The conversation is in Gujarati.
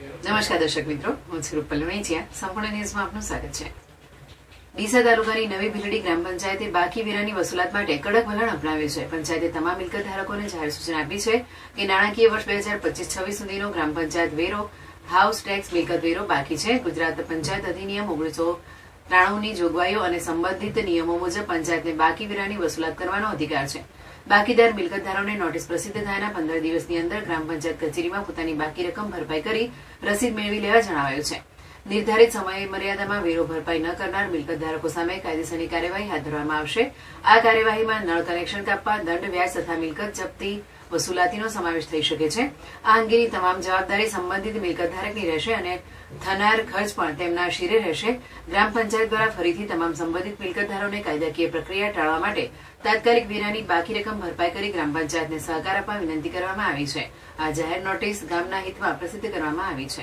નમસ્કાર દર્શક મિત્રો, હું છું રૂપલ વૈંચિયા. સંપૂર્ણ ન્યૂઝમાં આપનું સ્વાગત છે. ડીસા તાલુકાની નવી ભીલડી ગ્રામ પંચાયતે બાકી વેરાની વસૂલાત માટે કડક વલણ અપનાવ્યું છે. પંચાયતે તમામ મિલકત ધારકોને જાહેર સૂચના આપી છે કે નાણાકીય વર્ષ 2025-26 સુધીનો ગ્રામ પંચાયત વેરો, હાઉસ ટેક્સ, મિલકત વેરો બાકી છે. ગુજરાત પંચાયત અધિનિયમ 1993ની જોગવાઈઓ અને સંબંધિત નિયમો મુજબ પંચાયતને બાકી વેરાની વસૂલાત કરવાનો અધિકાર છે. બાકીદાર મિલકતધારોને નોટિસ પ્રસિદ્ધ થયાના 15 દિવસની અંદર ગ્રામ પંચાયત કચેરીમાં પોતાની બાકી રકમ ભરપાઈ કરી રસીદ મેળવી લેવા જણાવાયું છે. નિર્ધારિત સમય મર્યાદામાં વેરો ભરપાઈ ન કરનાર મિલકતધારકો સામે કાયદેસરની કાર્યવાહી હાથ ધરવામાં આવશે. આ કાર્યવાહીમાં નળ કનેક્શન કાપવા, દંડ, વ્યાજ તથા મિલકત જપ્તી વસૂલાતીનો સમાવેશ થઈ શકે છે. આ અંગેની તમામ જવાબદારી સંબંધિત મિલકતધારકની રહેશે અને થનાર ખર્ચ પણ તેમના શિરે રહેશે. ગ્રામ પંચાયત દ્વારા ફરીથી તમામ સંબંધિત મિલકતધારોને કાયદાકીય પ્રક્રિયા ટાળવા માટે તાત્કાલિક વેરાની બાકી રકમ ભરપાઈ કરી ગ્રામ પંચાયતને સહકાર આપવા વિનંતી કરવામાં આવી છે. આ જાહેર નોટિસ ગામના હિતમાં પ્રસિદ્ધ કરવામાં આવી છે.